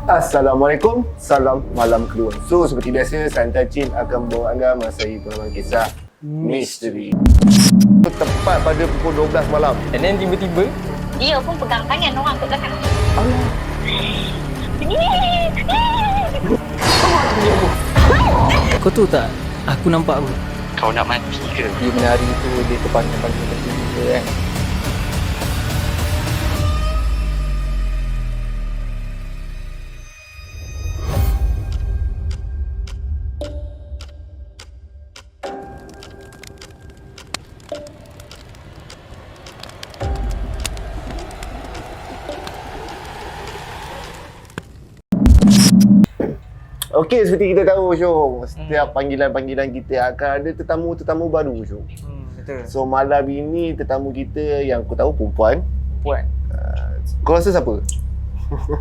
Assalamualaikum, salam malam keluar. So seperti biasa, Santai Chin akan membawa anda masai pengalaman kisah misteri. Tepat pada pukul 12 malam. And then tiba-tiba dia pun pegang tangan orang kat belakang. Allah. kau tahu tak, aku nampak apa? Kau nak mati ke? Dia menari tu, dia terpanggil-panggil macam tu kan. Okey, seperti kita tahu Syong, setiap panggilan-panggilan kita akan ada tetamu-tetamu baru Syong. Betul. So malam ini tetamu kita yang aku tahu perempuan. Puan. Kau rasa siapa?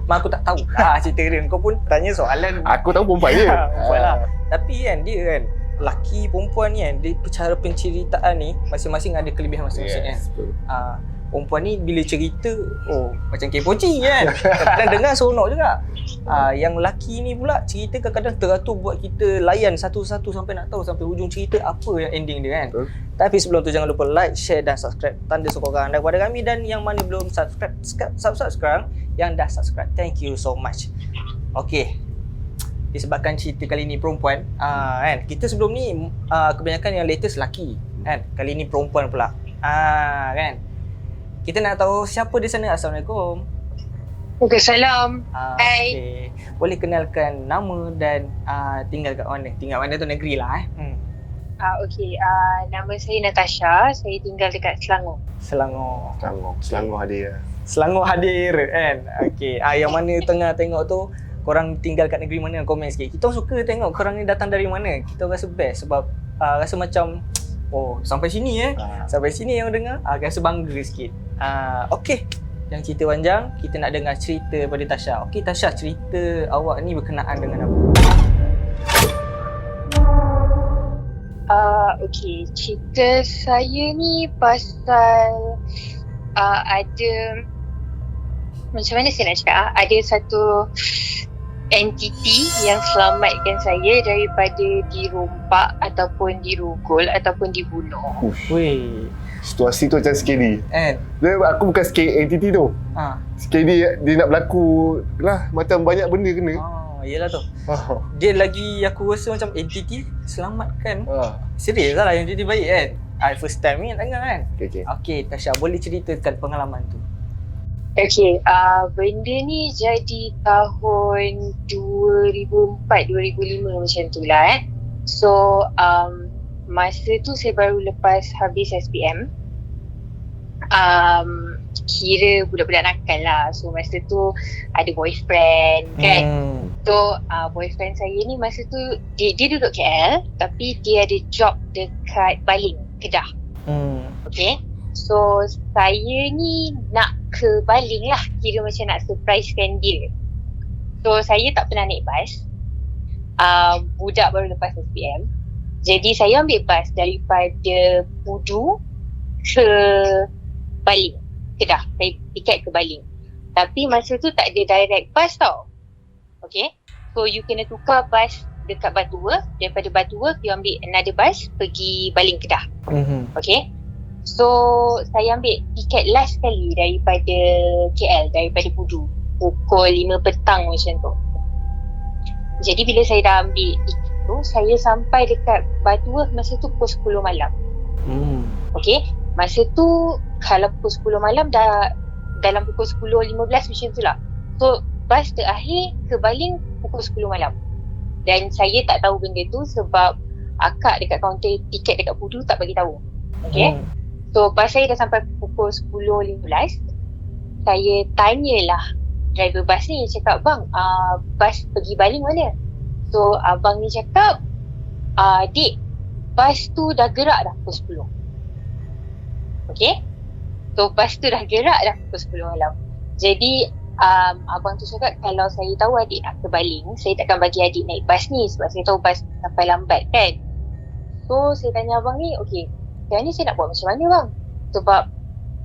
Mak aku tak tahu lah cerita dia. Kau pun tanya soalan. Aku tahu perempuan je. Perempuan lah. Tapi kan dia kan, lelaki perempuan ni kan, dia cara penceritaan ni masing-masing ada kelebihan masing-masing kan. Betul. Perempuan ni bila cerita, macam kepoci kan. Kadang dengar seronok juga. Yang lelaki ni pula cerita kadang-kadang teratur buat kita layan satu-satu sampai nak tahu sampai hujung cerita apa yang ending dia kan. Betul. Tapi sebelum tu jangan lupa like, share dan subscribe. Tanda sokongan daripada kami, dan yang mana belum subscribe sekarang, yang dah subscribe, thank you so much. Okay, disebabkan cerita kali ni perempuan, kan, kita sebelum ni kebanyakan yang latest lelaki kan, kali ni perempuan pula. Kan, kita nak tahu siapa di sana. Assalamualaikum. Waalaikumsalam. Hai. Okay. Boleh kenalkan nama dan tinggal kat mana? Tinggal mana tu negeri lah Okey, nama saya Natasha. Saya tinggal dekat Selangor. Selangor. Selangor hadir. Selangor hadir kan. Okey, yang mana tengah tengok tu, korang tinggal kat negeri mana, komen sikit. Kita suka tengok korang ni datang dari mana. Kita rasa best sebab rasa macam sampai sini sampai sini yang dengar rasa bangga sikit. Okey, yang cerita panjang, kita nak dengar cerita daripada Tasha. Okey Tasha, cerita awak ni berkenaan dengan apa? Okey, cerita saya ni pasal ada, macam mana saya nak cakap, ada satu entiti yang selamatkan saya daripada dirompak ataupun dirugul ataupun dibunuh. Weh, Situasi tu macam scary. Aku bukan scary entity tu. Scary dia nak berlaku lah, macam banyak benda kena. Yelah tu. Dia lagi, aku rasa macam entiti selamatkan. Serius lah, yang entiti baik kan. First time ni nak dengar kan. Okay Tasha, boleh ceritakan pengalaman tu? Okay, benda ni jadi tahun 2004-2005 macam tu lah So, masa tu saya baru lepas habis SPM. Kira budak-budak nakal lah. So, masa tu ada boyfriend kan. So, boyfriend saya ni masa tu, dia duduk KL tapi dia ada job dekat Baling, Kedah. Okay. So, saya ni nak ke Baling lah. Kira macam nak surprisekan dia. So, saya tak pernah naik bas. Budak baru lepas SPM. Jadi, saya ambil bas daripada Pudu ke Baling, Kedah. Saya tiket ke Baling. Tapi masa tu tak ada direct bus tau. Okay. So, you kena tukar bas dekat Batua. Daripada Batua, you ambil another bus pergi Baling, Kedah. Okay. So, saya ambil tiket last kali daripada KL, daripada Pudu, pukul 5 petang macam tu. Jadi, bila saya dah ambil tiket tu, saya sampai dekat Batua masa tu pukul 10 malam. Okay, masa tu kalau pukul 10 malam dah dalam pukul 10.15 macam tu lah. So, bas terakhir ke Baling pukul 10 malam. Dan saya tak tahu benda tu sebab akak dekat kaunter tiket dekat Pudu tak bagi tahu. Okay. So, bas saya dah sampai pukul 10.15. Saya tanyalah driver bas ni, cakap, bang, bas pergi Baling mana? So, abang ni cakap, dik, bas tu dah gerak dah pukul 10. Okay. So, bas tu dah gerak dah pukul 10 malam. Jadi, abang tu cakap, kalau saya tahu adik nak ke Baling, saya takkan bagi adik naik bas ni sebab saya tahu bas sampai lambat kan. So, saya tanya abang ni, okay, sekarang ni saya nak buat macam mana bang? Sebab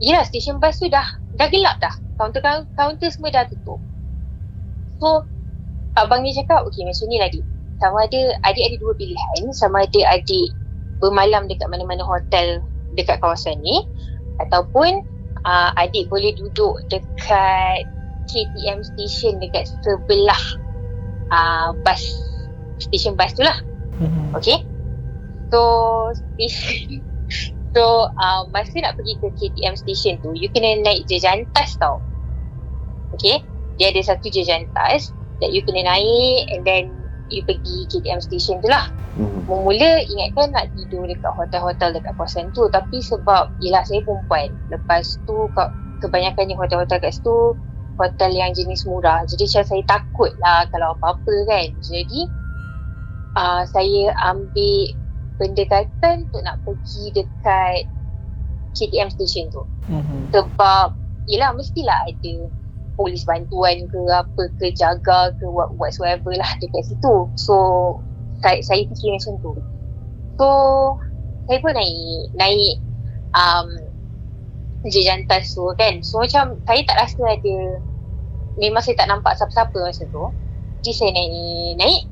yelah, stesen bas tu dah gelap dah. Kaunter semua dah tutup. So, abang ni cakap, okay macam ni lah adik. Sama ada, adik ada dua pilihan. Sama ada adik bermalam dekat mana-mana hotel dekat kawasan ni, ataupun adik boleh duduk dekat KTM station dekat sebelah bus, station bus tu lah. Okay. So station So masa nak pergi ke KTM station tu, you kena naik jejantas tau. Okay, dia ada satu jejantas that you kena naik, and then you pergi KTM station tu lah. Mula ingatkan nak tidur dekat hotel-hotel dekat kawasan tu, tapi sebab yelah saya perempuan, lepas tu kebanyakannya hotel-hotel kat situ hotel yang jenis murah, jadi macam saya takut lah kalau apa-apa kan. Jadi saya ambil pendekatan untuk nak pergi dekat KTM station tu. Sebab yelah mestilah ada polis bantuan ke apa ke, jaga ke whatsoever lah dekat situ. So saya fikir macam tu. So saya pun naik jejantas tu kan. So macam saya tak rasa ada, memang saya tak nampak siapa-siapa masa tu. Jadi saya naik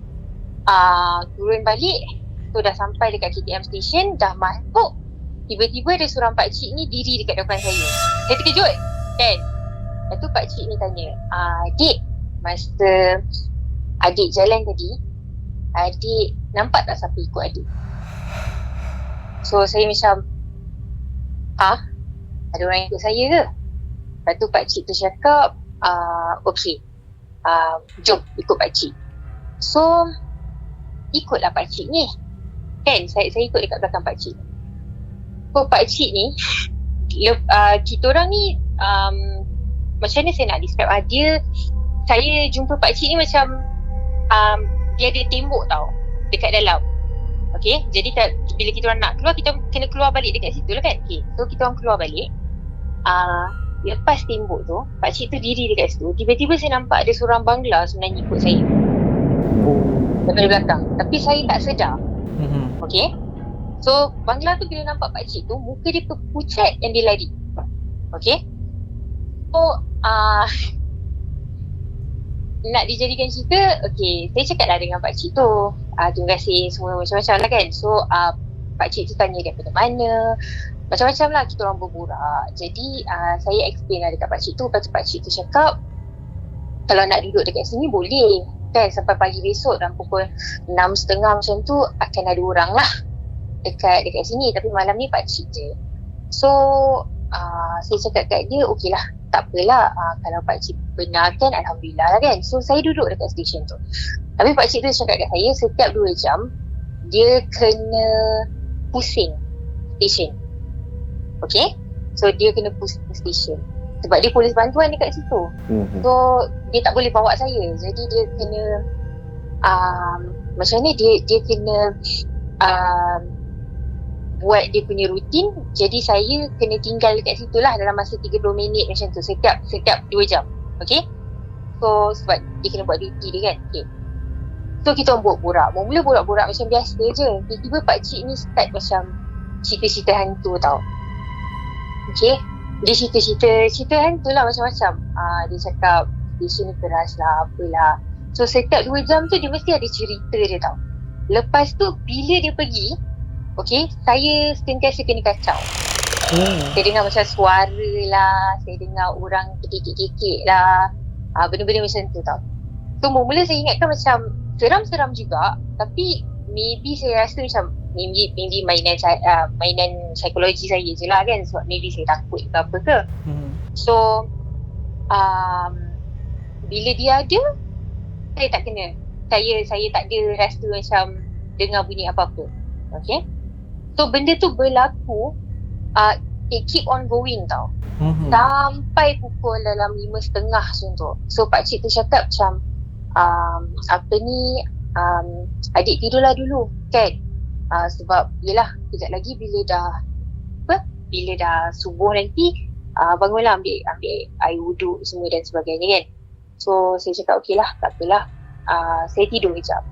turun balik. So dah sampai dekat KTM station, dah masuk, tiba-tiba ada seorang pakcik ni diri dekat depan saya. Saya terkejut kan. Lepas tu pakcik ni tanya, adik, masa adik jalan tadi, adik nampak tak siapa ikut adik? So saya macam, ada orang ikut saya ke? Lepas tu pakcik tu cakap, okay, jom ikut pakcik. So ikutlah pakcik ni kan, saya ikut dekat belakang pakcik. So pakcik ni kita orang ni macam mana saya nak describe dia, saya jumpa pakcik ni macam dia ada tembok tau dekat dalam. Okay, jadi bila kita orang nak keluar, kita kena keluar balik dekat situ lah kan. Okay, so kita orang keluar balik, lepas tembok tu pakcik tu diri dekat situ. Tiba-tiba saya nampak ada seorang Bangla sebenarnya ikut saya daripada belakang, tapi saya tak sedar. Okay, so Bangla tu bila nampak pakcik tu, muka dia pucat dan dia lari. Okay, so nak dijadikan cerita, okay, saya cakap lah dengan pakcik tu, terima kasih semua macam-macam lah kan. So pakcik tu tanya daripada mana, macam-macam lah kita orang berburak. Jadi saya explain lah dekat pakcik tu. Lepas tu pakcik tu cakap, kalau nak duduk dekat sini boleh kan, sampai pagi besok dalam pukul 6.30 macam tu akan ada orang lah dekat sini, tapi malam ni pakcik je. So saya cakap kat dia, okey lah, tak apalah, kalau pakcik benarkan, alhamdulillah lah kan. So saya duduk dekat stesen tu, tapi pakcik tu cakap kat saya, setiap 2 jam dia kena pusing stesen. Okay, so dia kena pusing stesen sebab dia polis bantuan dekat situ. So dia tak boleh bawa saya, jadi dia kena macam ni, dia kena buat dia punya rutin. Jadi saya kena tinggal dekat situ lah dalam masa 30 minit macam tu, setiap 2 jam. Okay, so sebab dia kena buat duty dia kan. Okay, so kita orang borak-borak. Mula borak-borak macam biasa je, tiba-tiba pakcik ni start macam cerita-cerita hantu tau. Okay, dia cerita hantu lah macam-macam. Dia cakap stesen ni keras lah, apalah. So setiap 2 jam tu dia mesti ada cerita dia tau. Lepas tu bila dia pergi, okay, saya sentiasa kena kacau. Saya dengar macam suara lah, saya dengar orang kekek-kekek lah, benda-benda macam tu tau. So mula saya ingatkan macam seram-seram juga, tapi maybe saya rasa macam maybe mainan psikologi saya je lah kan, sebab maybe saya takut ke apa ke. So bila dia ada, saya tak kena, saya tak ada rasa macam dengar bunyi apa-apa. Okay, so benda tu berlaku, it keep on going tau, sampai pukul dalam 5.30 macam tu. So pakcik tu cakap macam adik tidurlah dulu kan, sebab yelah kejap lagi bila dah subuh nanti, bangunlah ambil air wuduk semua dan sebagainya kan. So saya cakap okey lah, tak apalah, saya tidur kejap.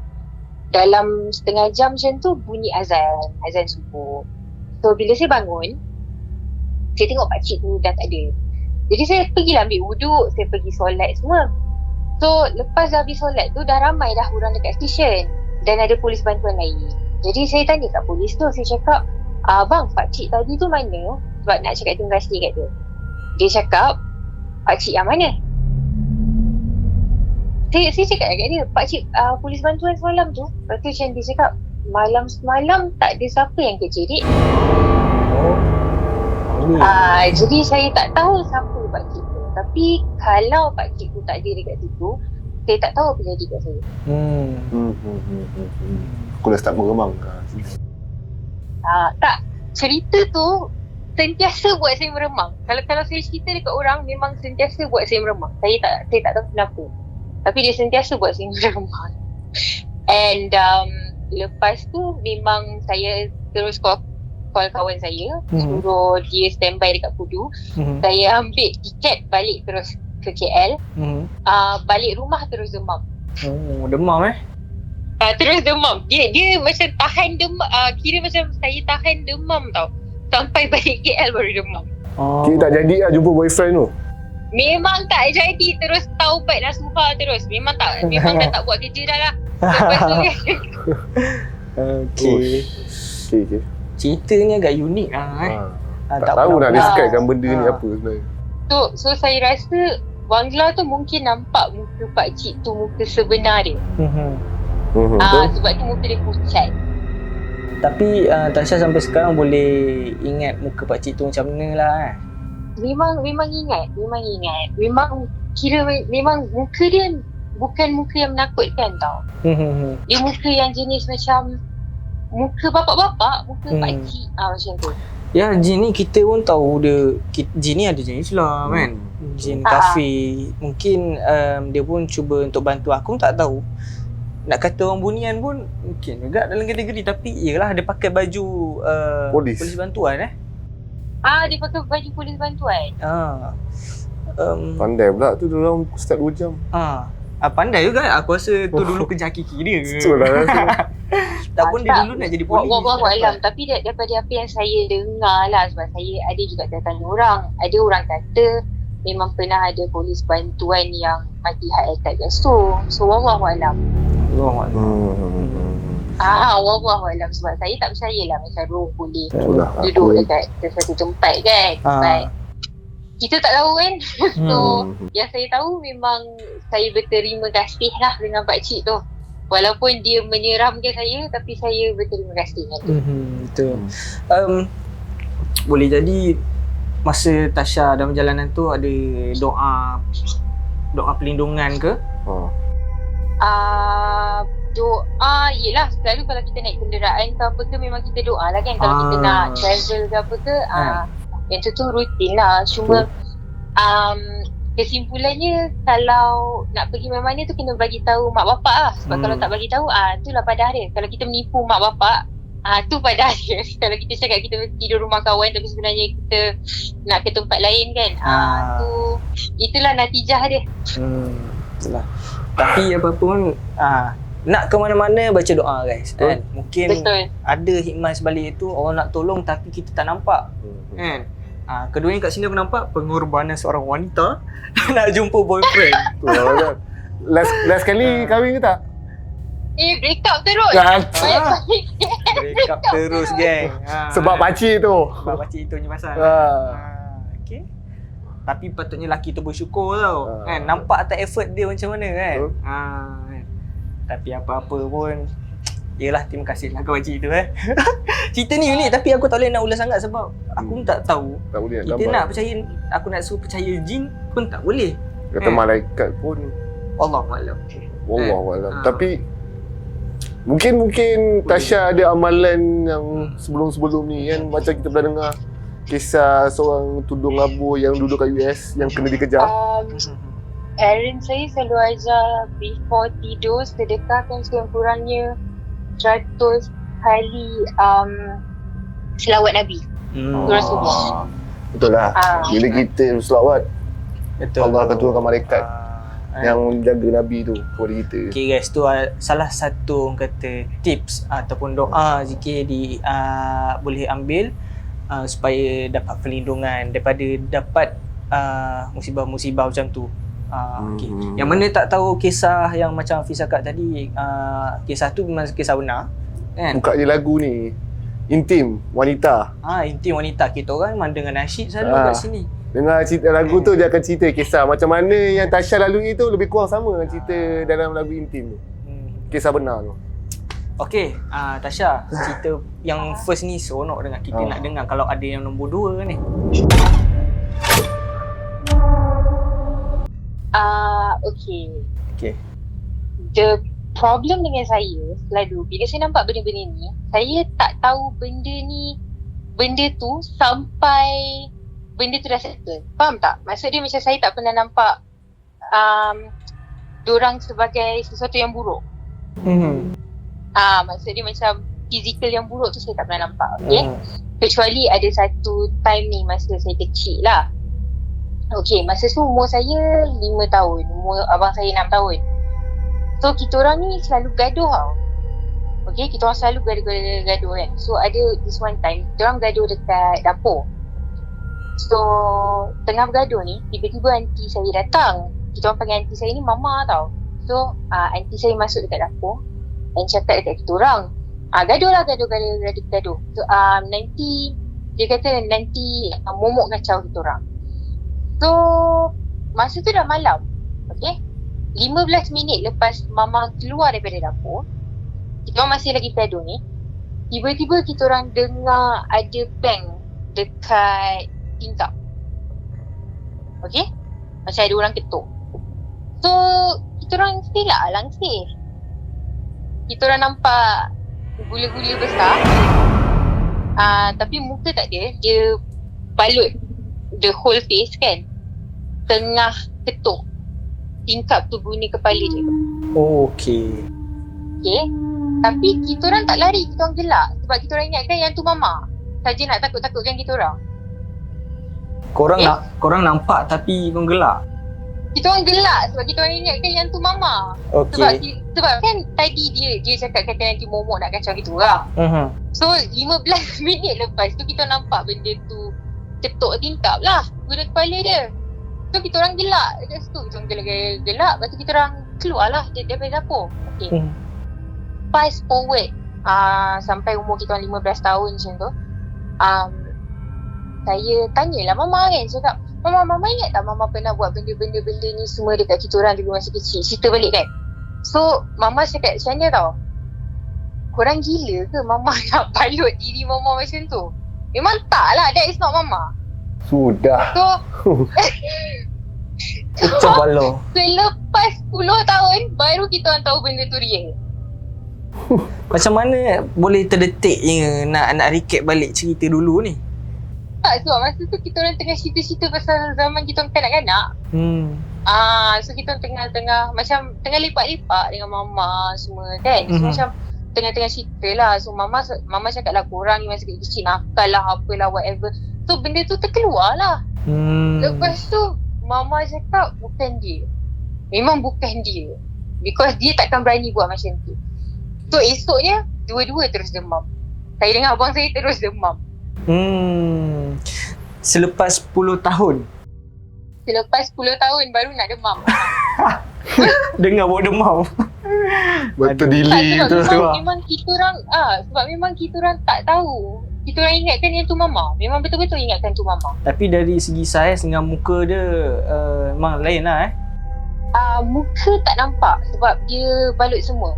Dalam setengah jam macam tu bunyi azan subuh. So bila saya bangun, saya tengok pakcik tu dah tak ada. Jadi saya pergilah ambil wuduk, saya pergi solat semua. So So lepas dah habis solat tu dah ramai dah orang dekat stesen dan ada polis bantuan lain. Jadi saya tanya kat polis tu, saya cakap, bang, pakcik tadi tu mana? Sebab nak cakap terima kasih kat dia. Dia cakap, pakcik yang mana? Saya cakap kat dia, pakcik polis bantuan semalam tu. Lepas tu macam dia cakap, malam semalam tak ada siapa yang kejadian. Jadi saya tak tahu siapa pakcik tu. Tapi kalau pakcik tu tak ada dekat situ, saya tak tahu apa jadi kat saya. Aku dah start meremang. Tak, cerita tu sentiasa buat saya meremang. Kalau saya cerita dekat orang, memang sentiasa buat saya meremang. Saya tak tahu kenapa. Tapi dia sentiasa buat saya meremang. And lepas tu memang saya terus call kawan saya, suruh dia standby dekat Pudu. Saya ambil tiket balik terus ke KL. Balik rumah terus demam. Demam Terus demam. Dia macam tahan demam. Kira macam saya tahan demam tau. Sampai balik KL baru demam. Kita tak jadi lah jumpa boyfriend tu. Memang tak jadi, terus taubat nasuha terus. Memang dah tak buat kerja dah lah. Lepas tu kan. Okay. Ceritanya agak unik Tak tahu nak describekan benda ni apa sebenarnya. So saya rasa Bangla tu mungkin nampak muka pakcik tu muka sebenar dia. Sebab tu muka dia pucat. Tapi Tasha sampai sekarang boleh ingat muka pakcik tu macam mana lah Memang ingat. Memang kira memang muka dia bukan muka yang menakutkan tau. Dia muka yang jenis macam muka bapak-bapak, muka pakcik macam tu. Ya, jin ni kita pun tahu dia, jin ni ada jin Islam kan. Jin kafir. Mungkin dia pun cuba untuk bantu aku, tak tahu. Nak kata orang bunian pun mungkin juga dalam kategori, tapi iyalah dia pakai baju polis bantuan Dia pakai baju polis bantuan. Pandai pula tu dalam start 2 jam. Pandai juga. Aku rasa tu dulu kerja hakiki dia. Betul lah rasa. Tak pun dia dulu nak jadi polis. Wallahualam. Tapi daripada apa yang saya dengar lah, sebab saya ada juga tanya orang. Ada orang kata memang pernah ada polis bantuan yang mati heart attack kat situ. So wallahualam. Wallahualam. Sebab saya tak percayalah macam roh boleh duduk dekat satu tempat kan. Kita tak tahu kan. So yang saya tahu memang saya berterima kasih lah dengan pakcik tu. Walaupun dia menyeramkan saya, tapi saya berterima kasih dengan dia. Betul. Boleh jadi masa Tasha dalam perjalanan tu ada doa perlindungan ke? Doa yelah, selalu kalau kita naik kenderaan ke apa ke, memang kita doa lah kan. Kalau kita nak travel ke apa ke, yang tu rutin lah. Cuma kesimpulannya kalau nak pergi mana-mana tu kena bagi tahu mak bapak lah. Sebab kalau tak bagi tahu, itulah padah dia. Kalau kita menipu mak bapak, tu padah dia. Kalau kita cakap kita tidur rumah kawan tapi sebenarnya kita nak ke tempat lain kan, itulah natijah dia. Itulah. Tapi apa pun nak ke mana-mana baca doa guys kan. Mungkin ada hikmah sebalik itu, orang nak tolong tapi kita tak nampak kan. Keduanya kat sini aku nampak pengorbanan seorang wanita nak jumpa boyfriend. Last kali kahwin ke tak? Break up terus. Break up terus geng. Sebab pakcik tu. Sebab pakcik itu ni pasal. Okay. Tapi patutnya lelaki tu bersyukur tau. Kan nampak tak effort dia macam mana kan. Tapi apa-apa pun, yelah, terima kasih lah kepada pakcik tu Cerita ni unik tapi aku tak boleh nak ulas sangat sebab aku pun tak tahu. Tak boleh nak kita gambar. nak percaya, aku nak suruh percaya jin pun tak boleh. Kata malaikat pun Allahualam. Wallahualam. Tapi mungkin Tasha ada amalan yang sebelum ni kan, macam kita pernah dengar kisah seorang tudung labu yang duduk kat US yang kena dikejar. Parents saya selalu ajar before tidur sedekahkan sekurang-kurangnya 100 kali selawat Nabi. Surah Subuh. Betul lah. Bila kita selawat, Allah akan turunkan malaikat yang jaga Nabi tu kepada kita. Okay guys, tu salah satu orang kata tips ataupun doa zikir boleh ambil supaya dapat perlindungan daripada dapat musibah-musibah macam tu. Okay. Yang mana tak tahu kisah yang macam Hafiz cakap tadi, kisah tu memang kisah benar kan? Buka je lagu ni. Intim wanita. Intim wanita. Kita orang memang dengan nasyid selalu kat sini. Dengar cerita lagu tu dia akan cerita kisah macam mana yang Tasha lalui tu lebih kurang sama dengan cerita dalam lagu Intim tu. Kisah benar tu. Okey, Tasha, cerita yang first ni seronok dengar. Kita nak dengar kalau ada yang nombor 2 ni. Okay. The problem dengan saya selalu bila saya nampak benda-benda ni, saya tak tahu benda tu sampai benda tu dah settle. Faham tak? Maksud dia macam saya tak pernah nampak diorang sebagai sesuatu yang buruk. Maksud dia macam fizikal yang buruk tu saya tak pernah nampak. Okay? Kecuali ada satu time ni masa saya kecil lah. Okay, masa tu umur saya 5 tahun, umur abang saya 6 tahun. So kita orang ni selalu gaduh tau. Okay, kita orang selalu gaduh kan. So ada this one time, kita orang gaduh dekat dapur. So tengah bergaduh ni, tiba-tiba aunty saya datang. Kita orang panggil aunty saya ni mama tau. So aunty saya masuk dekat dapur dan cakap dekat kita orang, gaduh. So nanti dia kata nanti momok kacau kita orang. So masa tu dah malam. Okay, 15 minit lepas mama keluar daripada dapur, kita orang masih lagi gaduh ni. Tiba-tiba kita orang dengar ada bang dekat tingkap. Okay, macam ada orang ketuk. So kita orang still lah langsir. Kita orang nampak gula-gula besar, tapi muka tak ada. Dia balut the whole face kan, tengah ketuk tingkap tu guna kepala dia. Okay. Tapi kita orang tak lari, kita orang gelak sebab kita orang ingatkan yang tu mama saja nak takut-takutkan kita orang. Korang nampak tapi korang gelak. Kita orang gelak sebab kita orang ingatkan yang tu mama. Okay. Sebab kan tadi dia cakap kata nanti momok nak kacau kita orang. So 15 minit lepas tu kita nampak benda tu ketuk tingkap lah guna kepala dia. So kita orang gelak dekat situ. Kita orang gelak. Lepas tu kita orang keluar lah daripada dapur. Okay. Fast forward sampai umur kita orang 15 tahun macam tu. Saya tanyalah mama kan. Saya cakap, Mama ingat tak mama pernah buat benda-benda ni semua dekat kita orang dulu masa kecil. Cerita balik kan. So mama cakap macam mana tau, korang gila ke mama nak balut diri mama macam tu? Memang tak lah, that is not mama. Sudah. Pecah bala. Selepas 10 tahun baru kita orang tahu benda tu real. Macam mana boleh terdetik je nak recap balik cerita dulu ni? Tak, sebab masa tu kita orang tengah cerita-cerita pasal zaman kita orang kanak-kanak. So kita orang tengah macam tengah lepak-lepak dengan mama semua kan. So macam tengah-tengah cerita lah. So mama cakap lah, korang ni masa kecil nakal lah, apalah, whatever. So benda tu terkeluar lah. Lepas tu mama cakap bukan dia. Memang bukan dia. Because dia takkan berani buat macam tu. So esoknya dua-dua terus demam. Saya dengan abang saya terus demam. Selepas 10 tahun. Selepas 10 tahun baru nak demam. Dengar bawa demam. Betul delay tu. Memang kita orang sebab memang kita orang tak tahu. Kita orang ingatkan yang tu mama. Memang betul-betul ingatkan tu mama. Tapi dari segi saiz dengan muka dia memang lain lah muka tak nampak sebab dia balut semua.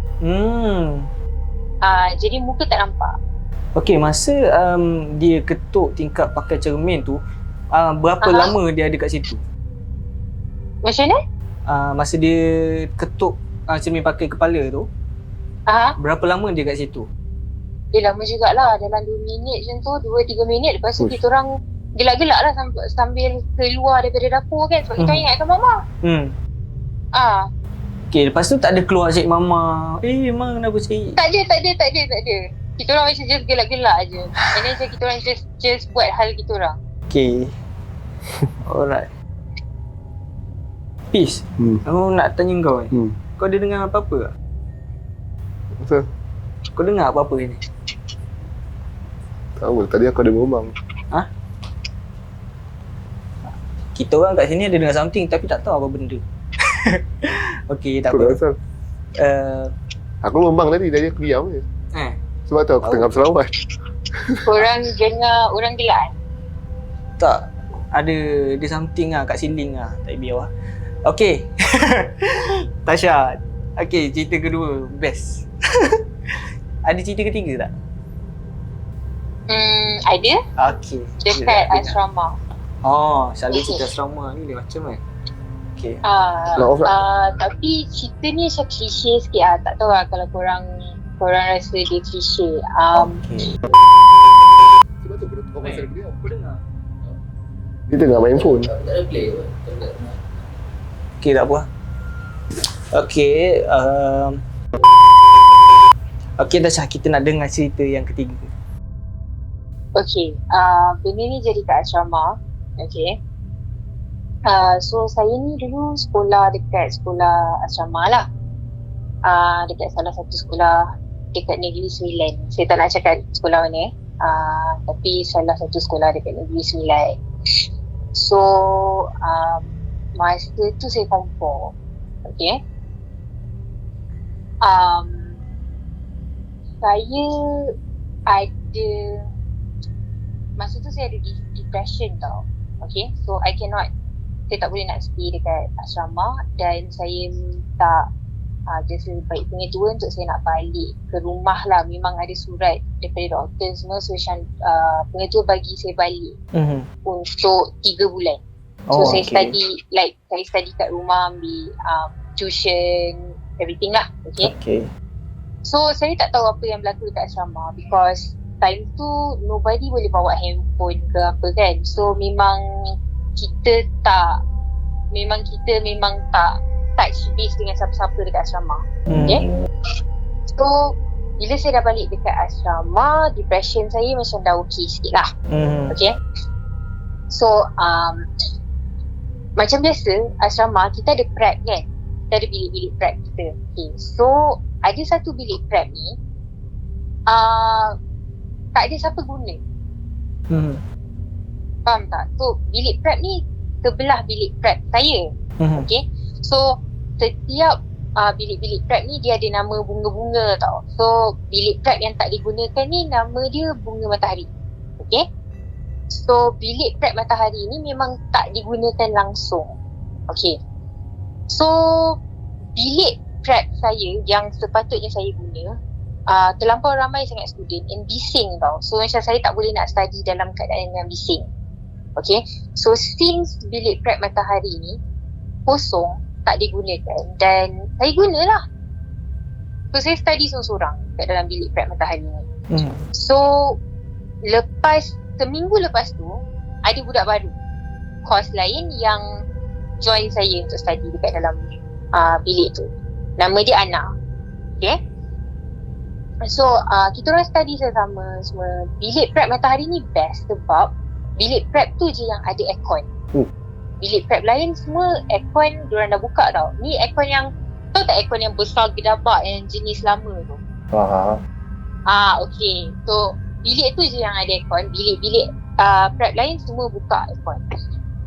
Jadi muka tak nampak. Okey, masa dia ketuk tingkap pakai cermin tu, berapa lama dia ada kat situ? Macam mana? Masa dia ketuk cermin pakai kepala tu, berapa lama dia kat situ? Dia lama jugalah, dalam 2 minit macam tu, 2-3 minit. Lepas tu kita orang gelak-gelak lah sambil keluar daripada dapur kan, sebab kita ingatkan mama. Okey, lepas tu tak ada keluar cik mama. Memang kenapa cik? Tak ada. Kita orang macam just gelak-gelak je. And then kita orang just buat hal kita orang. Okey. Alright. Peace. Aku nak tanya kau ni. Kau ada dengar apa-apa tak? Betul. Kau dengar apa-apa ni? Tahu, tadi aku ada berumang. Kita orang kat sini ada dengar something tapi tak tahu apa benda. Okey, tak Aku apa. tak asal. Aku memang tadi aku diam je. Sebab tu aku tengah berselawat. Korang dengar orang gelak? Tak. Ada something lah kat ceiling lah. Tak biar lah. Okey. Tasha. Okey, cerita kedua. Best. Ada cerita ketiga tak? Ada. Okey. Dekat asrama. Oh, selalu cerita asrama ni dia macam kan? Okey. Tapi cerita ni macam klise sikit lah. Tak tahu lah kalau korang rasa dia klise. Okey. Sebab tu kau pasal dia. Aku dengar. Dia tengah main phone. Tak ada play pun. Okey, tak apa. Okey, okey Tasha, kita nak dengar cerita yang ketiga. Okay, benda ni jadi kat asrama. Okay. So saya ni dulu sekolah dekat sekolah asrama lah. Dekat salah satu sekolah dekat Negeri Sembilan. Saya tak nak cakap sekolah mana. Tapi salah satu sekolah dekat Negeri Sembilan. So masa tu saya form 4. Okay. Saya ada masa tu saya ada depression tau. Okay, so saya tak boleh nak stay dekat asrama dan saya minta jasa baik pengetua untuk saya nak balik ke rumah lah. Memang ada surat daripada doktor semua, so pengetua bagi saya balik untuk 3 bulan. So saya study kat rumah, ambil tuition, everything lah. Okay. So saya tak tahu apa yang berlaku dekat asrama because time tu nobody boleh bawa handphone ke apa kan. So memang kita memang tak touch base dengan siapa-siapa dekat asrama. Okay. So bila saya dah balik dekat asrama, depression saya macam dah okay sikit lah. Okay. So macam biasa asrama kita ada prep kan. Kita ada bilik-bilik prep kita. Okay. So ada satu bilik prep ni tak ada siapa guna. Faham tak? So bilik prep ni sebelah bilik prep saya. Okay. So setiap bilik-bilik prep ni dia ada nama bunga-bunga tau. So bilik prep yang tak digunakan ni nama dia bunga matahari. Okay. So bilik prep matahari ni memang tak digunakan langsung. Okay. So bilik prep saya yang sepatutnya saya guna terlampau ramai sangat student and bising tau. So macam saya tak boleh nak study dalam keadaan yang bising. Okay. So since bilik prep matahari ni kosong, tak digunakan dan saya gunalah. So saya study seorang-seorang kat dalam bilik prep matahari ni. So seminggu lepas tu ada budak baru course lain yang join saya untuk study dekat dalam bilik tu. Nama dia Ana. Okay. So kita orang study sama semua. Bilik prep matahari ni best sebab bilik prep tu je yang ada aircon. Bilik prep lain semua aircon diorang dah buka tau. Ni aircon yang, tahu tak aircon yang besar gedabak yang jenis lama tu? Okay. So bilik tu je yang ada aircon. Bilik-bilik prep lain semua buka aircon.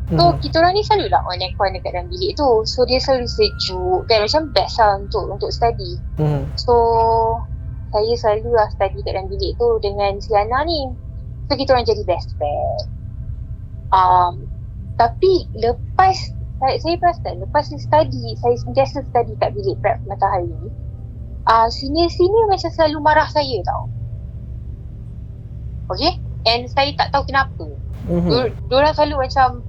So kita orang ni selalu lah on aircon dekat dalam bilik tu. So dia selalu sejuk kan, macam best lah untuk study. So saya selalu lah study kat dalam bilik tu dengan si Ana ni. So kita orang jadi best friend. Tapi lepas saya perasan lepas saya sentiasa study kat bilik prep matahari ni, senior-senior macam selalu marah saya tau. Okay. And saya tak tahu kenapa. Diorang selalu macam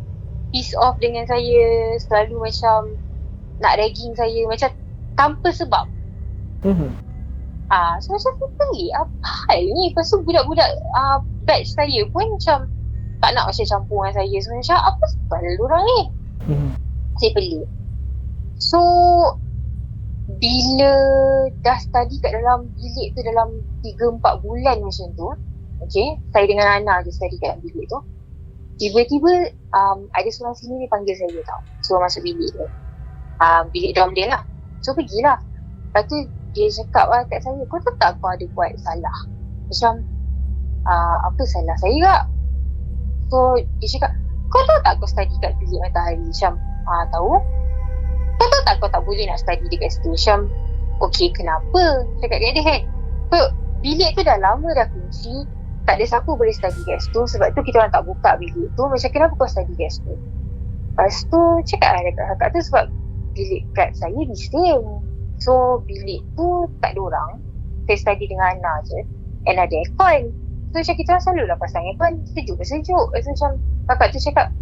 piss off dengan saya, selalu macam nak ragging saya macam tanpa sebab. So macam saya pelik, apa hal ni? Lepas tu budak-budak batch saya pun macam tak nak macam campur dengan saya. So macam apa sebab diorang ni? Saya pelik. So bila dah study kat dalam bilik tu dalam 3-4 bulan macam tu, okay, saya dengan Ana je study kat dalam bilik tu. Tiba-tiba ada seorang sini dia panggil saya tau. Suruh masuk bilik dia. Bilik dorm dia lah. So pergilah. Lepas tu dia cakap lah kat saya, kau tahu tak kau ada buat salah? Macam apa salah saya kak? So dia cakap, kau tahu tak kau study kat bilik matahari? Macam tahu. kau tahu tak kau tak boleh nak study dekat situ. Macam, okay, kenapa? Cakap kat dia kan. Bilik tu dah lama dah kunci, tak ada siapa boleh study kat situ. Sebab tu kita orang tak buka bilik tu. Macam kenapa kau study kat situ? Lepas tu cakap lah dekat kakak tu, sebab bilik kat saya di same. So bilik tu tak ada orang, saya study dengan Ana je, and ada aircon. So macam kita orang selalu lah pasang aircon, sejuk-sejuk. So macam kakak tu cakap,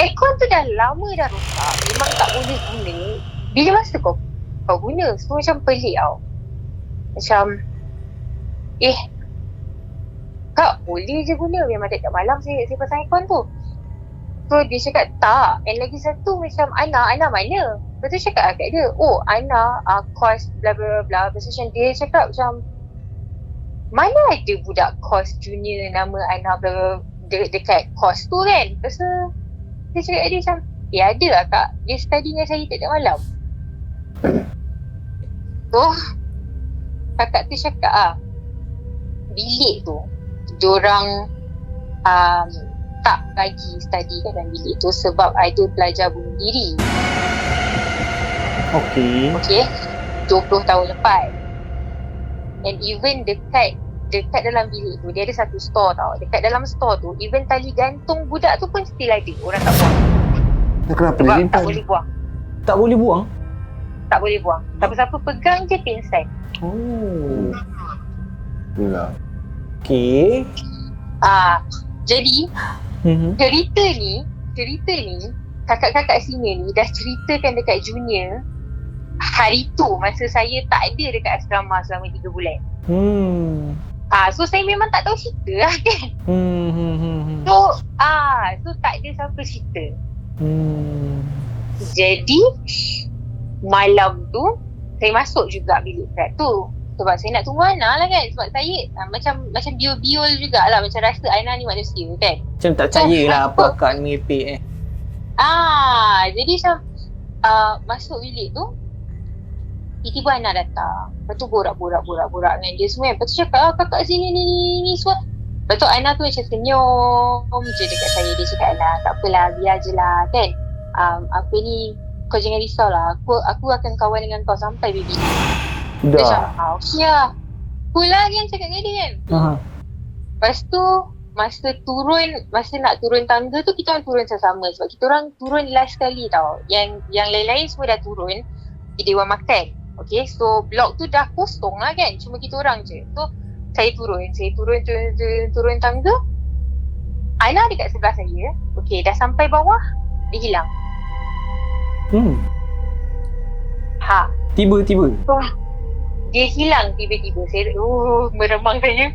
aircon tu dah lama dah rosak, memang tak boleh guna. Bila masa kau guna? So macam pelik tau. Macam kak boleh je guna, memang tiap malam saya pasang aircon tu. So dia cakap tak. And lagi satu macam Ana mana? Lepas tu cakap kat dia, oh Ana course bla bla bla. Lepas tu macam dia cakap macam, mana ada budak course junior nama Ana bla bla dekat course tu kan. Lepas tu dia cakap kat dia macam, ada lah kak, dia study dengan saya tiap malam. So kakak tu cakap bilik tu diorang tak bagi study kat dalam bilik tu sebab ada pelajar bunuh diri. Okay, 20 tahun lepas. And even dekat dalam bilik tu dia ada satu store tau. Dekat dalam store tu, even tali gantung budak tu pun still ada. Orang tak buang. Kenapa Sebab dia tak boleh buang. Tak boleh buang? Tak boleh buang. Siapa-siapa pegang je pingsan. Itulah. Okay. Jadi cerita ni kakak-kakak senior ni dah ceritakan dekat junior hari tu masa saya tak ada dekat asrama selama 3 bulan. So saya memang tak tahu cerita lah kan. So tak ada siapa cerita. Jadi malam tu saya masuk juga bilik Fred tu sebab saya nak tunggu Ana lah kan. Sebab saya macam biol-biol jugalah, macam rasa Ana ni manusia kan. Macam tak percaya lah apa akak ni merepek Jadi macam masuk bilik tu, tiba-tiba Ana datang. Lepas tu borak-borak dengan dia semua. Lepas tu cakap, kakak sini ni semua. Lepas tu Ana tu macam senyum je dekat saya. Dia cakap, lah tak apalah, biar je lah kan. Apa ni, kau jangan risau lah. Aku akan kawan dengan kau sampai baby. Dia macam, okey lah. Cool lah kan cakap dengan dia kan. Lepas tu, masa nak turun tangga tu, kita orang turun sama-sama. Sebab kita orang turun last sekali tau. Yang lain-lain semua dah turun di Dewan Makan. Okay, so blok tu dah kosong lah kan. Cuma kita orang je. So, saya turun tangga. Ana dekat sebelah saya. Okay, dah sampai bawah, dia hilang. Tiba-tiba? So, dia hilang tiba-tiba. Saya meremang saya.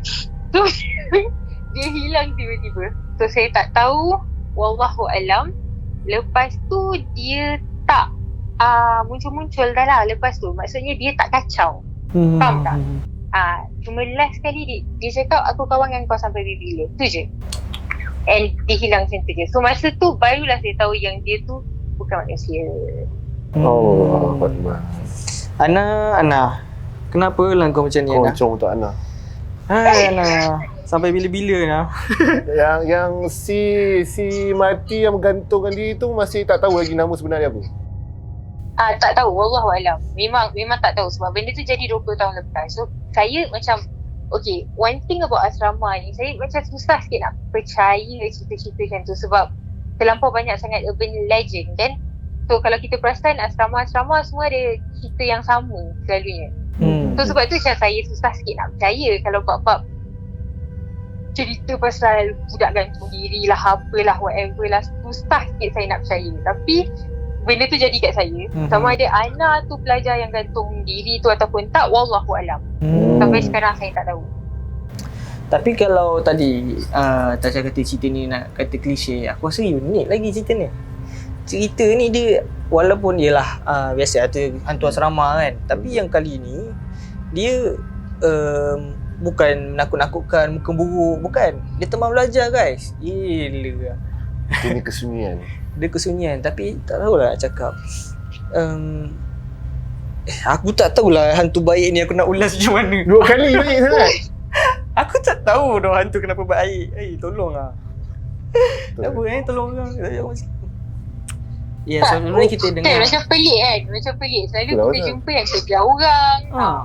So, dia hilang tiba-tiba. So, saya tak tahu. Wallahualam. Lepas tu, dia tak muncul-muncul dah lah lepas tu. Maksudnya, dia tak kacau. Faham tak? Cuma last sekali dia cakap, aku kawan dengan kau sampai bila. Tu je. And dia hilang macam tu je. So, masa tu, barulah saya tahu yang dia tu bukan manusia. Ana, kenapa lah kau macam ni, Ana? Kocong untuk Ana. Hai Ana, sampai bila-bila Ana? Yang si mati yang menggantungkan diri tu masih tak tahu lagi nama sebenarnya apa? Tak tahu, wallahualam. Memang tak tahu sebab benda tu jadi 20 tahun lepas. So, saya macam, okay, one thing about asrama ni, saya macam susah sikit nak percaya cerita-cerita macam tu sebab terlampau banyak sangat urban legend kan. So, kalau kita perasan asrama-asrama semua ada cerita yang sama selalunya. So, sebab tu macam saya susah sikit nak percaya kalau bab-bab cerita pasal budak gantung diri lah, apalah, whatever lah. Susah sikit saya nak percaya. Tapi, benda tu jadi kat saya. Sama ada Ana tu pelajar yang gantung diri tu ataupun tak, wallahualam. Sampai sekarang saya tak tahu. Tapi kalau tadi Tasha kata cerita ni nak kata klise, aku rasa unik lagi cerita ni. Cerita ni dia walaupun ialah biasa tu hantu asrama kan, tapi yang kali ni dia bukan menakut-nakutkan, bukan buruk, bukan. Dia teman belajar guys. Gila. Ini kesunyian. Dia kesunyian tapi tak tahulah nak cakap. Aku tak tahulah hantu baik ni aku nak ulas macam mana. 2 kali baik sangat. Aku tak tahu dah hantu kenapa baik. Tolonglah. Tak apa tolong. Ya, sebelum ni kita dengar. Macam pelik kan. Macam pelik. Selalu Betul, kita betul. jumpa yang sebelah orang.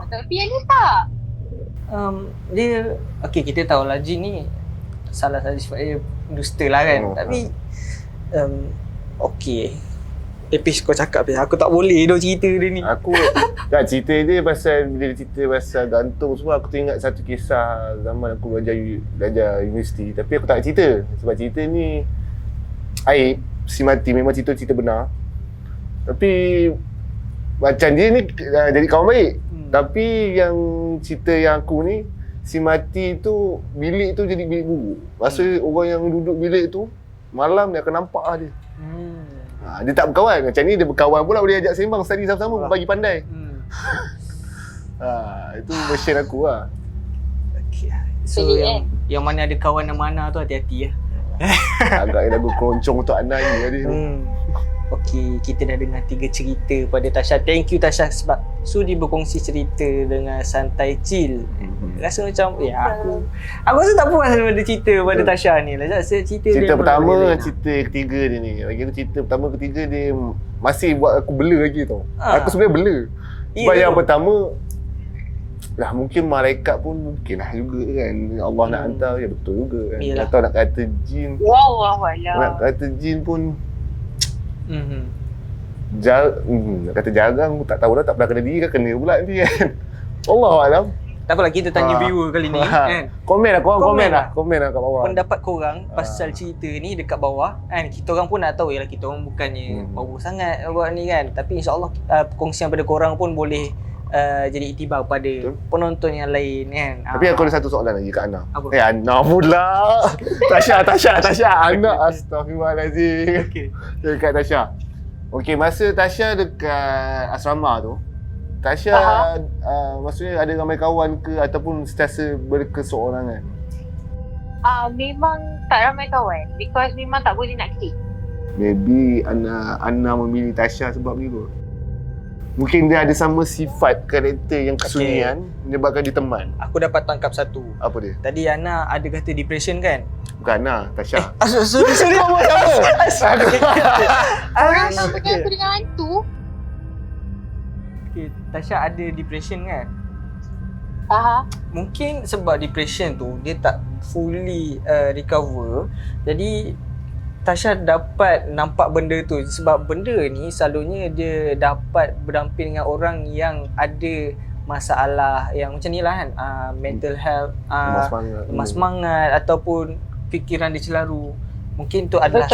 Tapi yang ni tak. Dia okey, kita tahulah Jin ni salah satu sifat dia dusta lah kan. Tapi okey. Epis kau cakap je. Aku tak boleh dah cerita dia ni. Aku tak cerita dia pasal bila dia cerita pasal gantung semua, aku teringat satu kisah zaman aku belajar universiti. Tapi aku tak nak cerita sebab cerita ni aib. Si Mati memang cerita benar. Tapi macam dia ni jadi kawan baik. Tapi yang cerita yang aku ni, si Mati tu bilik tu jadi bilik buruk. Maksudnya orang yang duduk bilik tu malam dia akan nampak lah dia. Dia tak berkawan. Macam ni dia berkawan pula, boleh ajak sembang study sama-sama bagi pandai. Itu version aku lah. Okay. So yang mana ada kawan dan mana tu hati-hati lah. Agak lagu keroncong untuk anak ni tadi. Okey, kita dah dengar 3 cerita pada Tasha. Thank you Tasha sebab sudi berkongsi cerita dengan santai chill. Rasa macam aku rasa tak puas pada cerita pada Tasha ni lah. Cerita dia pertama, cerita ketiga dia ni. Bagi aku cerita pertama ketiga dia masih buat aku bela lagi tau. Aku sebenarnya bela. Sebab yang pertama lah mungkin malaikat pun mungkin lah juga kan. Allah nak hantar, ya betul juga kan. Atau nak kata jin. Nak kata jin pun nak kata jarang, tak tahu dah, tak pernah kena diri kan, kena pula nanti kan. Allahualam. Tak apalah, kita tanya viewer kali ni kan. Komen lah kat bawah. Pendapat korang pasal cerita ni dekat bawah kan. Kita orang pun nak tahu yalah, kita orang bukannya power sangat buat ni kan. Tapi insya-Allah perkongsian pada korang pun boleh jadi iktibar pada penonton yang lain kan. Tapi aku ada satu soalan lagi kat Ana. Apa? Ana pula. Tasha. Ana, astagfirullahalazim. Okey. Dekat Tasha. Okey, masa Tasha dekat asrama tu, Tasha maksudnya ada ramai kawan ke ataupun sentiasa berkeseorangan? Memang tak ramai kawan because memang tak boleh nak klik. Maybe Ana memilih Tasha sebab ni kot. Mungkin dia ada sama sifat karakter yang kesunyian menyebabkan dia teman. Aku dapat tangkap satu. Apa dia? Tadi Ana ada kata depression kan? Bukan Ana, Tasha. Sorry. Orang sama aku dengan hantu. Okay, Tasha ada depression kan? Mungkin sebab depression tu dia tak fully recover. Jadi Tasha dapat nampak benda tu sebab benda ni selalunya dia dapat berdamping dengan orang yang ada masalah yang macam ni lah kan, mental health, lemah semangat ataupun fikiran dia celaru. Mungkin tu adalah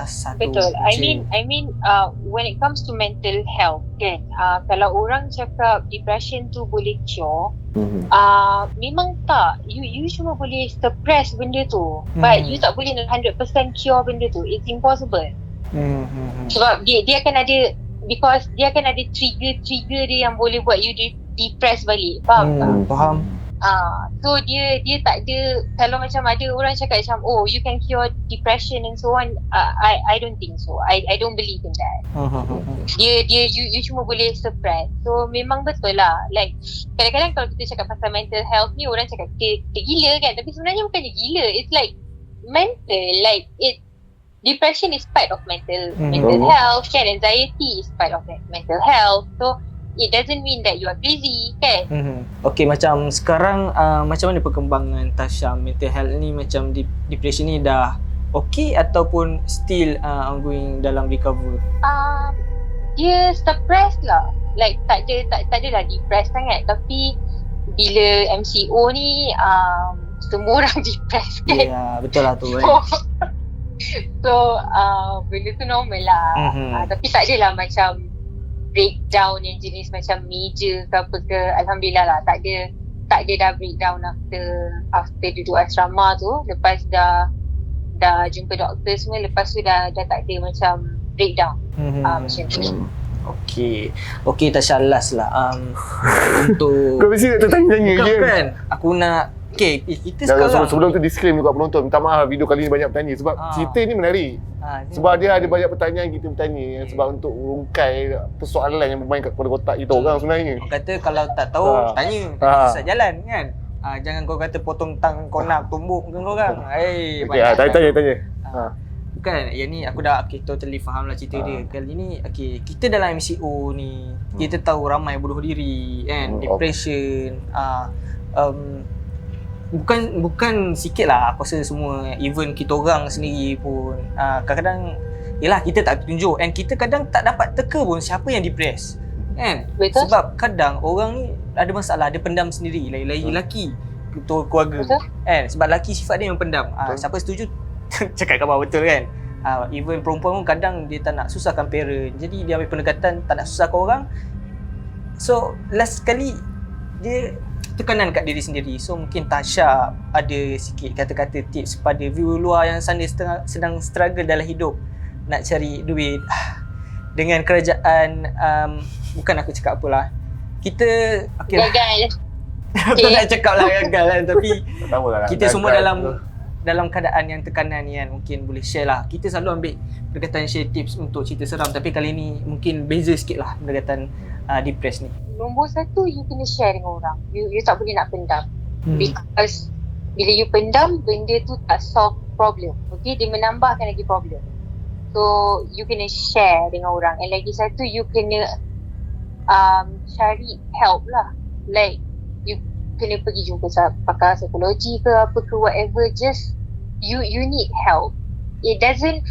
satu. Betul. I mean when it comes to mental health kan, kalau orang cakap depression tu boleh cure, memang tak. You cuma boleh suppress benda tu, but you tak boleh 100% cure benda tu. It's impossible. Sebab dia akan ada, because dia akan ada trigger dia yang boleh buat you depress balik. Faham? Faham. So dia tak ada. Kalau macam ada orang cakap macam you can cure depression and so on, I don't think so. I don't believe in that. You cuma boleh suppress. So memang betul lah. Like kadang-kadang kalau kita cakap pasal mental health ni, orang cakap kita gila kan, tapi sebenarnya bukannya gila. It's like mental, like depression is part of mental health kan. Anxiety is part of mental health. So it doesn't mean that you are crazy kan. Okay, macam sekarang macam mana perkembangan Tasha mental health ni? Macam depression ni dah okay ataupun still ongoing dalam recover? Dia suppressed lah. Like tak ada lah depressed sangat. Tapi bila MCO ni semua orang depressed kan. Ya, betul lah tu kan. So benda tu normal lah. Tapi tak adalah macam breakdown yang jenis macam major ke apa ke. Alhamdulillah lah, tak ada dah breakdown after duduk asrama tu. Lepas dah jumpa doktor semua, lepas tu dah tak ada macam breakdown. Macam tu. Okay Tasha, last lah untuk Kau mesti nak tanya-tanya je kan. Aku nak kita sekarang sekarang sebelum tu disclaimer kat penonton, minta maaf video kali ni banyak bertanya sebab cerita ni menarik. Sebab dia ada banyak pertanyaan kita bertanya sebab untuk urungkai persoalan yang bermain kat kepala kotak kita orang sebenarnya. Kau kata kalau tak tahu tanya susah jalan kan. Jangan kau kata potong tang kau nak tumbuk ke kau orang. Tanya. kan, yang ni aku dah totally faham lah cerita dia. Kali ni kita dalam MCO ni kita tahu ramai bunuh diri kan, depression, bukan sikit lah, aku rasa semua, even kita orang sendiri pun kadang-kadang yelah kita tak tunjuk, and kita kadang tak dapat teka pun siapa yang depressed kan. Betul. Sebab kadang orang ni ada masalah, dia pendam sendiri, lagi lelaki keluarga kan, sebab lelaki sifat dia yang pendam. Siapa setuju cakap khabar betul kan. Even perempuan pun kadang dia tak nak susahkan parent, jadi dia ambil pendekatan tak nak susahkan orang. So last sekali dia tekanan kat diri sendiri. So mungkin Tasha ada sikit kata-kata tips pada viewer luar yang sedang struggle dalam hidup nak cari duit dengan kerajaan. Bukan aku cakap apalah, kita gagal. aku nak cakap lah gagal kan, tapi Tak tahulah kita gagal semua tu. dalam keadaan yang tekanan ni kan, mungkin boleh share lah. Kita selalu ambil pendekatan share tips untuk cerita seram, tapi kali ni mungkin beza sikit lah pendekatan depress ni. Nombor satu, you kena share dengan orang. You tak boleh nak pendam. Because bila you pendam, benda tu tak solve problem. Okay, dia menambahkan lagi problem. So you kena share dengan orang. And lagi satu, you kena cari help lah. Like you kena pergi jumpa pakar psikologi ke apa ke, whatever. Just you need help. It doesn't,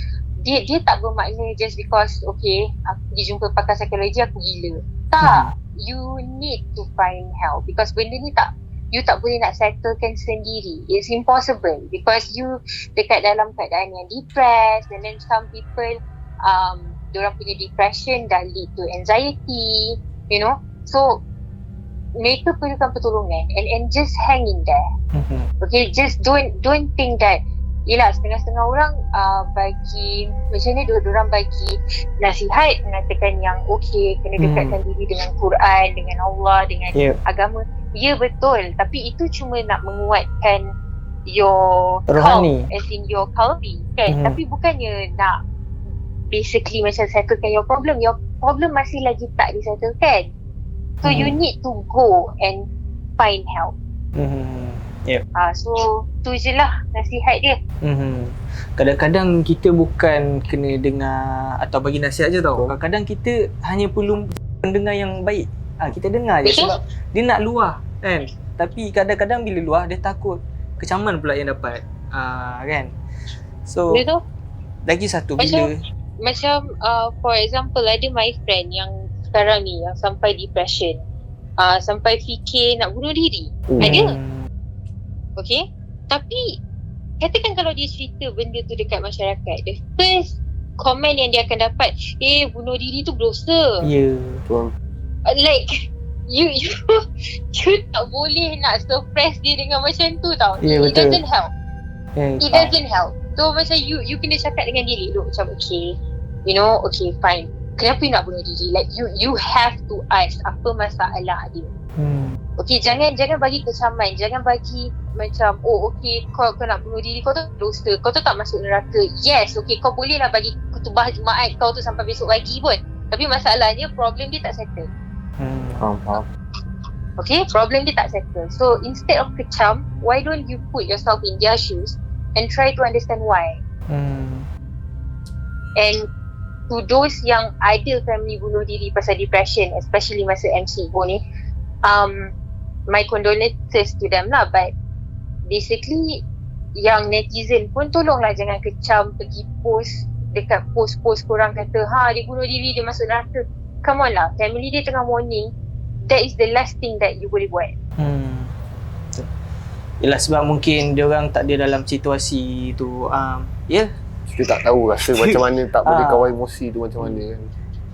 dia tak bermakna just because okay aku pergi jumpa pakar psikologi aku gila. Tak, you need to find help, because benda ni you tak boleh nak settlekan sendiri. It's impossible because you dekat dalam keadaan yang depressed, and then some people diorang punya depression dah lead to anxiety, you know. So mereka perlukan pertolongan, and just hang in there. Okay, just don't think that yelah setengah-setengah orang bagi macam ni, diorang bagi nasihat mengatakan yang okay, kena dekatkan diri dengan Quran, dengan Allah, dengan agama. Ya betul, tapi itu cuma nak menguatkan your rohani, as in your qalbi kan. Tapi bukannya nak basically macam settlekan your problem masih lagi tak disettlekan. So you need to go and find help. So tu je lah nasihat dia. Kadang-kadang kita bukan kena dengar atau bagi nasihat je tau. Kadang-kadang kita hanya perlu pendengar yang baik. Kita dengar je sebab dia nak luah kan. Tapi kadang-kadang bila luah dia takut kecaman pula yang dapat. Kan. So betul. Lagi satu bila macam for example, ada my friend yang sekarang ni yang sampai depression, sampai fikir nak bunuh diri. Ada. Okay, tapi katakan kalau dia cerita benda tu dekat masyarakat, the first comment yang dia akan dapat, bunuh diri tu berdosa. Betul. Like you tak boleh nak suppress dia dengan macam tu tau. It doesn't help. It doesn't help. So macam you kena cakap dengan diri lu macam okay, you know, okay fine, kenapa you nak bunuh diri? Like you have to ask apa masalah dia. Okay, jangan bagi kecaman, jangan bagi macam okay kau nak bunuh diri, kau tu dosa, kau tu tak masuk neraka. Yes, okay, kau boleh lah bagi kutubah jemaat kau tu sampai besok pagi pun, tapi masalahnya problem dia tak settle. Faham. Okay, problem dia tak settle. So instead of kecam, why don't you put yourself in their shoes and try to understand why. And to those yang ada family bunuh diri pasal depression, especially masa MCO ni, my condolences to them lah. But basically yang netizen pun tolonglah jangan kecam, pergi post dekat post-post korang kata dia bunuh diri, dia masuk neraka. Come on lah, family dia tengah mourning. That is the last thing that you boleh buat. Yelah sebab mungkin diorang tak ada dalam situasi tu. Kita tak tahu rasa macam mana, tak boleh kawal emosi tu macam mana kan.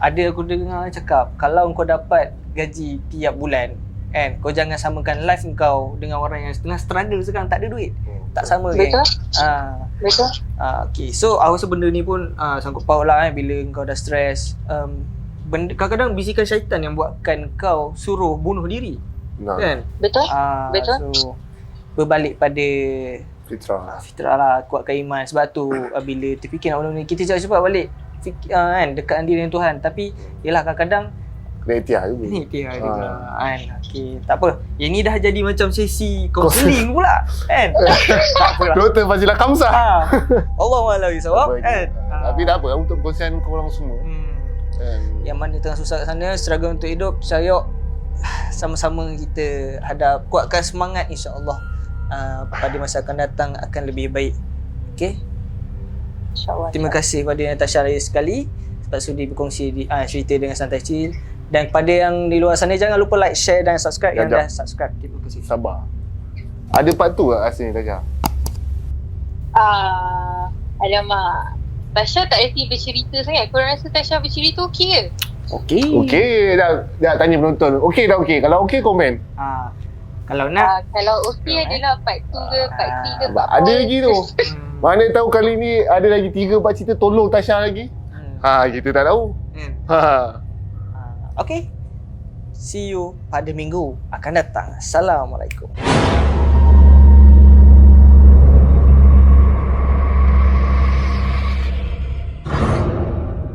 Ada aku dengar cakap, kalau kau dapat gaji tiap bulan kan, kau jangan samakan life kau dengan orang yang tengah struggle sekarang tak ada duit. Tak sama kan. Betul. Okay, so aku rasa benda ni pun sangkut paut lah bila kau dah stres. Kadang-kadang bisikan syaitan yang buatkan kau suruh bunuh diri. Kan? Betul. So berbalik pada fitrah lah, kuatkan iman. Sebab tu bila terfikir nak bunuh diri, kita cepat-cepat balik kan, dekatkan diri dengan Tuhan. Tapi yelah kadang-kadang Kena ikhtiar juga. Ni dia juga kan. Okey, tak apa. Yang ni dah jadi macam sesi kaunseling pula kan. Tak apalah. Doktor Fazilah Kamsah. Allahuakbar bisawab kan. Tapi tak apa, untuk perkongsian korang semua. Kan. Yang mana tengah susah kat sana, struggle untuk hidup, saya sama-sama kita hadap, kuatkan semangat, insya-Allah pada masa akan datang akan lebih baik. Okey. InsyaAllah. Terima kasih kepada Natasha Raya sekali sebab sudi berkongsi cerita dengan Santai Chill. Dan kepada yang di luar sana, jangan lupa like, share dan subscribe. Yang dah subscribe, terima kasih. Sabar. Ada part tu tak rasa ni, Tasha? Alamak. Tasha tak reti bercerita sangat. Korang rasa Tasha bercerita okey ke? Okey. Okey, dah tanya penonton. Okey dah okey. Kalau okey, komen. Kalau nak, Kalau okey adalah part 2 ke, part 3 ke, part 4. Ada lagi tu. Mana tahu kali ni ada lagi 3-4 cerita tolong Tasha lagi. Kita tak tahu. okey. See you pada minggu akan datang. Assalamualaikum.